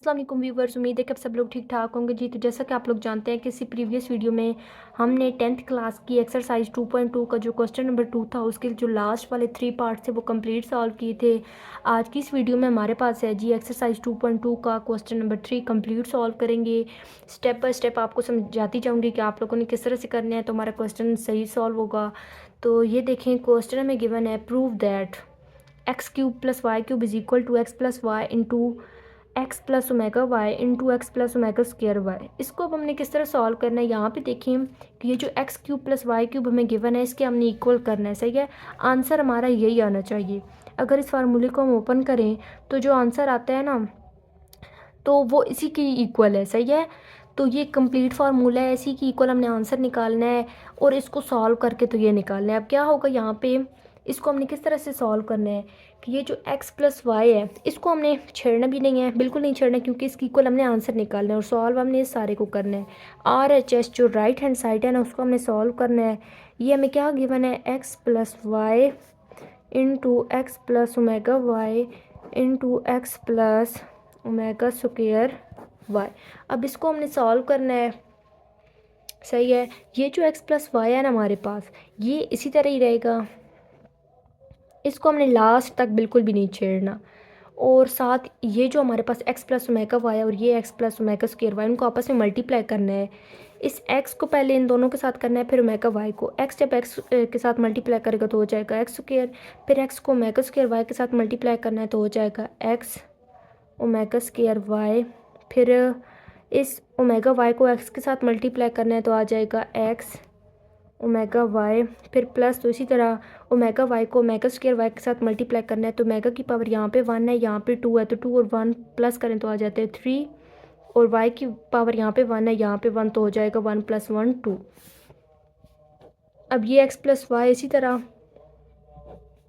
अस्सलाम वालेकुम व्यूवर्स, उम्मीद है कि आप सब लोग ठीक ठाक होंगे जी। तो जैसा कि आप लोग जानते हैं कि इसी प्रीवियस वीडियो में हमने 10th क्लास की एक्सरसाइज 2.2 का जो क्वेश्चन नंबर 2 था उसके जो लास्ट वाले 3 पार्ट थे वो कंप्लीट सॉल्व किए थे। आज की इस वीडियो में हमारे पास है जी एक्सरसाइज 2.2 का क्वेश्चन नंबर 3 कंप्लीट सॉल्व करेंगे। स्टेप बाय स्टेप आपको समझाती जाऊँगी कि आप लोगों ने किस तरह से करना है तो हमारा क्वेश्चन सही सॉल्व होगा। तो ये देखें, क्वेश्चन में गिवन है prove that x cube plus y cube is equal to x plus y into x plus omega y into x plus omega square y. इसको अब हमने किस तरह सॉल्व करना है, यहाँ पे देखें कि ये जो x cube plus y cube हमें गिवन है इसके हमने इक्वल करना है। सही है, आंसर हमारा यही आना चाहिए। अगर इस फार्मूले को हम ओपन करें तो जो आंसर आता है ना तो वो इसी की इक्वल है। सही है, तो ये कंप्लीट फार्मूला है, इसी की इक्वल हमने आंसर निकालना है और इसको सॉल्व करके तो ये निकालना है। अब क्या होगा यहाँ पे, इसको हमने किस तरह से सॉल्व करना है कि ये जो x प्लस वाई है इसको हमने छेड़ना भी नहीं है, बिल्कुल नहीं छेड़ना, क्योंकि इसकी इक्वल हमने आंसर निकालना है और सॉल्व हमने इस सारे को करना है। आर एच एस जो राइट हैंड साइड है ना उसको हमने सॉल्व करना है। ये हमें क्या गिवन है, x plus y into x plus omega y into x plus omega square y. अब इसको हमने सॉल्व करना है। सही है, ये जो x प्लस वाई है ना हमारे पास ये इसी तरह ही रहेगा, इसको हमने लास्ट तक बिल्कुल भी नहीं छेड़ना। और साथ ये जो हमारे पास x प्लस ओमेगा वाई है और ये x plus omega square y, उनको आपस में मल्टीप्लाई करना है। इस x को पहले इन दोनों के साथ करना है, फिर ओमेगा वाई को। x जब x के साथ मल्टीप्लाई करेगा तो हो जाएगा एक्स स्क्वायर, फिर x को ओमेगा स्क्वायर वाई के साथ मल्टीप्लाई करना है तो हो जाएगा x ओमेगा स्क्वायर वाई। फिर इस ओमेगा वाई को x के साथ मल्टीप्लाई करना है तो आ जाएगा x ओमेगा वाई। फिर प्लस तो इसी तरह ओमेगा वाई को ओमेगा स्क्वायर वाई के साथ मल्टीप्लाई करना है तो ओमेगा की पावर यहाँ पे 1 है, यहाँ पे 2 है, तो 2 और 1 प्लस करें तो आ जाते हैं 3, और वाई की पावर यहाँ पे 1 है, यहाँ पे 1, तो हो जाएगा 1 + 1 2। अब ये x प्लस वाई इसी तरह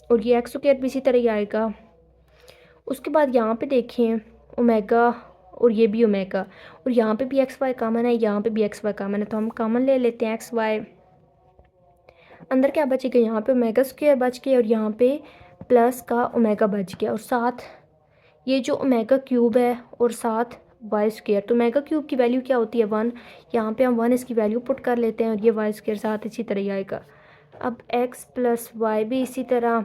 और ये एक्स स्क्वायर भी इसी तरह ही आएगा। उसके बाद यहाँ पे देखें ओमेगा और ये भी ओमेगा, और यहाँ पे भी एक्स वाई कॉमन है, यहाँ पे भी एक्स वाई कॉमन है, तो हम कॉमन ले लेते हैं एक्स वाई। अंदर क्या बचेगा, यहाँ पे ओमेगा स्क्वायर बच गया और यहाँ पे प्लस का ओमेगा बच गया, और साथ ये जो ओमेगा क्यूब है और साथ वाई स्क्वायर। तो ओमेगा क्यूब की वैल्यू क्या होती है 1, यहाँ पे हम 1 इसकी वैल्यू पुट कर लेते हैं और ये वाई स्क्वायर साथ इसी तरह ही आएगा। अब एक्स प्लस वाई भी इसी तरह,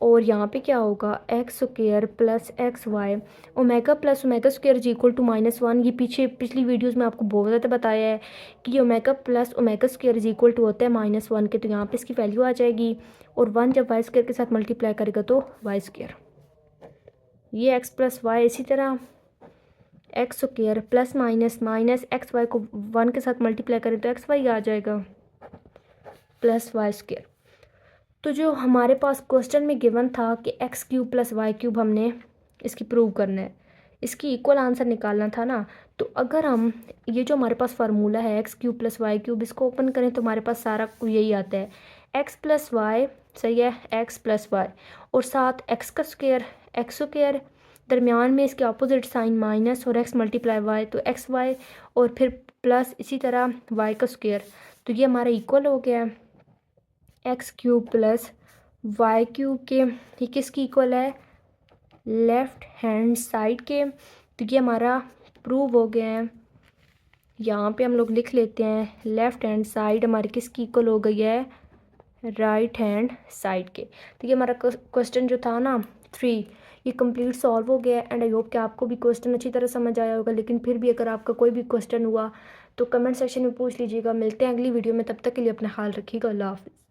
और यहाँ पे क्या होगा x square plus x y. Omega plus omega square is equal to -1। ये पिछली वीडियोस में आपको बहुत ज़्यादा बताया है कि ये omega plus omega square is equal to होता है -1 के, तो यहाँ पे इसकी वैल्यू आ जाएगी, और 1 जब वाई स्क्वायर के साथ मल्टीप्लाई करेगा तो वाई स्क्वायर। ये एक्स प्लस वाई इसी तरह x square plus minus x y को 1 के साथ मल्टीप्लाई करें तो एक्स वाई आ जाएगा प्लस वाई स्क्वायर। तो जो हमारे पास क्वेश्चन में गिवन था कि x cube plus y cube हमने इसकी प्रूव करना है, इसकी इक्वल आंसर निकालना था ना। तो अगर हम ये जो हमारे पास फार्मूला है x cube plus y cube, इसको ओपन करें तो हमारे पास सारा यही आता है, एक्स प्लस वाई। सही है, एक्स प्लस वाई और साथ एक्स का स्क्वायर एक्स स्क्वायर, दरमियान में इसके अपोजिट साइन माइनस और एक्स मल्टीप्लाई वाई तो एक्स वाई, और फिर प्लस इसी तरह वाई का स्क्वायर। तो ये हमारा इक्वल हो गया है x cube plus y cube के। ये किसकी इक्वल है, लेफ़्ट हैंड साइड के। तो ये हमारा प्रूव हो गया है। यहाँ पे हम लोग लिख लेते हैं लेफ़्ट हैंड साइड हमारी किसकी इक्वल हो गई है, राइट हैंड साइड के। तो ये हमारा क्वेश्चन जो था ना 3, ये कंप्लीट सॉल्व हो गया है। एंड आई होप कि आपको भी क्वेश्चन अच्छी तरह समझ आया होगा। लेकिन फिर भी अगर आपका कोई भी क्वेश्चन हुआ तो कमेंट सेक्शन में पूछ लीजिएगा। मिलते हैं अगली वीडियो में, तब तक के लिए अपना ख्याल रखिएगा। अल्लाह हाफ़िज़।